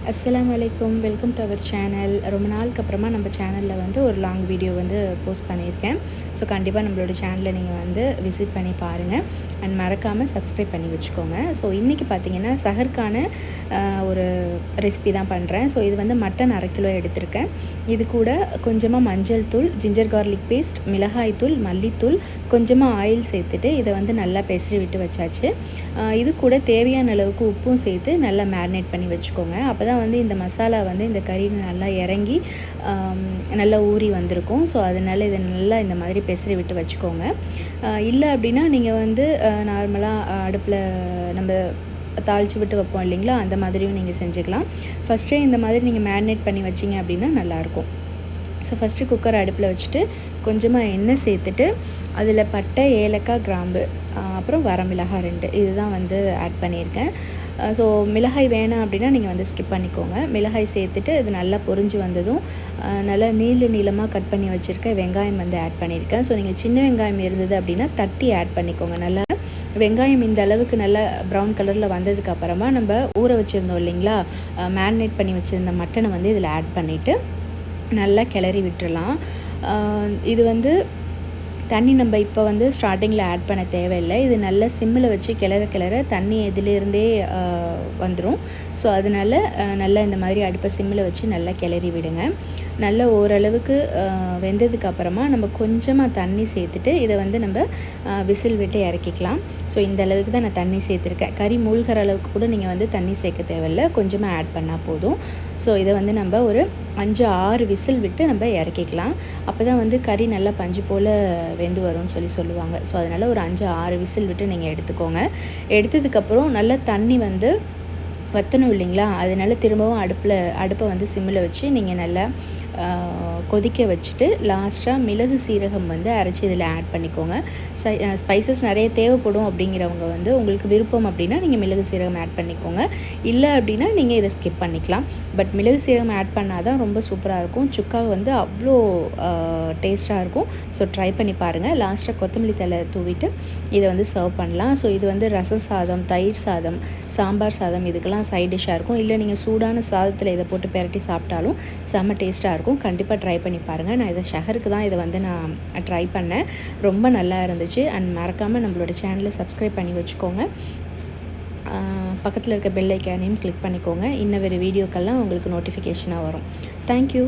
அஸ்ஸலாமு அலைக்கும். Welcome to our channel. ரொம்ப நாளுக்கு அப்புறமா நம்ம சேனலில் வந்து ஒரு லாங் வீடியோ வந்து போஸ்ட் பண்ணியிருக்கேன். ஸோ கண்டிப்பாக நம்மளோட சேனலை நீங்கள் வந்து விசிட் பண்ணி பாருங்கள் அண்ட் மறக்காமல் சப்ஸ்கிரைப் பண்ணி வச்சுக்கோங்க. ஸோ இன்றைக்கி பார்த்திங்கன்னா சஹருக்கான ஒரு ரெசிபி தான் பண்ணுறேன். ஸோ இது வந்து மட்டன் 1/2 கிலோ எடுத்திருக்கேன். இது கூட கொஞ்சமாக மஞ்சள் தூள், ஜிஞ்சர் கார்லிக் பேஸ்ட், மிளகாய் தூள், மல்லித்தூள், கொஞ்சமாக ஆயில் சேர்த்துட்டு இதை வந்து நல்லா பெசரி விட்டு வச்சாச்சு. இது கூட தேவையான அளவுக்கு உப்பும் சேர்த்து நல்லா மேரினேட் பண்ணி வச்சுக்கோங்க. அப்போ தான் வந்து இந்த மசாலா வந்து இந்த கறியில் நல்லா இறங்கி நல்லா ஊறி வந்திருக்கும். ஸோ அதனால் இதை நல்லா இந்த மாதிரி பெசரி விட்டு வச்சுக்கோங்க. இல்லை அப்படின்னா நீங்கள் வந்து நார்மலாக அடுப்பில் நம்ம தாளித்து விட்டு வைப்போம் இல்லைங்களா, அந்த மாதிரியும் நீங்கள் செஞ்சுக்கலாம். ஃபஸ்ட்டே இந்த மாதிரி நீங்கள் மேரினேட் பண்ணி வச்சிங்க அப்படின்னா நல்லாயிருக்கும். ஸோ ஃபஸ்ட்டு குக்கர் அடுப்பில் வச்சுட்டு கொஞ்சமாக எண்ணெய் சேர்த்துட்டு அதில் பட்டை, ஏலக்காய், கிராம்பு, அப்புறம் வரமிளகாய் 2 இதுதான் வந்து ஆட் பண்ணியிருக்கேன். ஸோ மிளகாய் வேணாம் அப்படின்னா நீங்கள் வந்து ஸ்கிப் பண்ணிக்கோங்க. மிளகாய் சேர்த்துட்டு இது நல்லா பொரிஞ்சு வந்ததும் நல்லா நீளமாக கட் பண்ணி வச்சுருக்க வெங்காயம் வந்து ஆட் பண்ணியிருக்கேன். ஸோ நீங்கள் சின்ன வெங்காயம் இருந்தது அப்படின்னா தட்டி ஆட் பண்ணிக்கோங்க. நல்லா வெங்காயம் இந்த அளவுக்கு நல்லா ப்ரௌன் கலரில் வந்ததுக்கப்புறமா நம்ம ஊற வச்சுருந்தோம் இல்லைங்களா, மேரினேட் பண்ணி வச்சுருந்த மட்டனை வந்து இதில் ஆட் பண்ணிவிட்டு நல்லா கிளறி விட்டுறலாம். இது வந்து தண்ணி நம்ம இப்போ வந்து ஸ்டார்டிங்கில் ஆட் பண்ண தேவையில்லை. இது நல்லா சிம்மில் வச்சு கிளற தண்ணி இதிலேருந்தே வந்துடும். ஸோ அதனால் நல்லா இந்த மாதிரி அடுப்பை சிம்மில் வச்சு நல்லா கிளறி விடுங்க. நல்லா ஓரளவுக்கு வெந்ததுக்கு அப்புறமா நம்ம கொஞ்சமாக தண்ணி சேர்த்துட்டு இதை வந்து நம்ம விசில் விட்டு இறக்கிக்கலாம். ஸோ இந்த அளவுக்கு தான் நான் தண்ணி சேர்த்துருக்கேன். கறி மூழ்கிற அளவுக்கு கூட நீங்கள் வந்து தண்ணி சேர்க்க தேவையில்லை, கொஞ்சமாக ஆட் பண்ணால் போதும். ஸோ இதை வந்து நம்ம ஒரு 5-6 விசில் விட்டு நம்ம இறக்கிக்கலாம். அப்போ தான் வந்து கறி நல்லா பஞ்சு போல் வெந்து வரும்னு சொல்லுவாங்க. ஸோ அதனால் ஒரு 5-6 விசில் விட்டு நீங்கள் எடுத்துக்கோங்க. எடுத்ததுக்கப்புறம் நல்லா தண்ணி வந்து வற்றணும் இல்லைங்களா, அதனால திரும்பவும் அடுப்பை வந்து சிம்மில் வச்சு நீங்கள் நல்லா கொதிக்க வச்சுட்டு லாஸ்ட்டாக மிளகு சீரகம் வந்து அரைச்சி இதில் ஆட் பண்ணிக்கோங்க. ஸ்பைசஸ் நிறைய தேவைப்படும் அப்படிங்கிறவங்க வந்து உங்களுக்கு விருப்பம் அப்படின்னா நீங்கள் மிளகு சீரகம் ஆட் பண்ணிக்கோங்க. இல்லை அப்படின்னா நீங்கள் இதை ஸ்கிப் பண்ணிக்கலாம். பட் மிளகு சீரகம் ஆட் பண்ணால் தான் ரொம்ப சூப்பராக இருக்கும். சுக்கா வந்து அவ்வளோ டேஸ்ட்டாக இருக்கும். ஸோ ட்ரை பண்ணி பாருங்கள். லாஸ்ட்டாக கொத்தமல்லி தழை தூவிட்டு இதை வந்து சர்வ் பண்ணலாம். ஸோ இது வந்து ரச சாதம், தயிர் சாதம், சாம்பார் சாதம் இதுக்கெல்லாம் சைட் டிஷ்ஷாக இருக்கும். இல்லை நீங்கள் சூடான சாதத்தில் இதை போட்டு பெரட்டி சாப்பிட்டாலும் செம்ம டேஸ்ட்டாக இருக்கும். கண்டிப்பாக ட்ரை பண்ணி பாருங்கள். நான் இதை ஷஹருக்கு தான் இதை வந்து நான் ட்ரை பண்ணேன். ரொம்ப நல்லா இருந்துச்சு. அண்ட் மறக்காமல் நம்மளோட சேனலை சப்ஸ்கிரைப் பண்ணி வச்சுக்கோங்க. பக்கத்தில் இருக்க பெல் ஐக்கானையும் கிளிக் பண்ணிக்கோங்க. இன்னும் வேறு வீடியோக்கெல்லாம் உங்களுக்கு நோட்டிஃபிகேஷனாக வரும். தேங்க்யூ.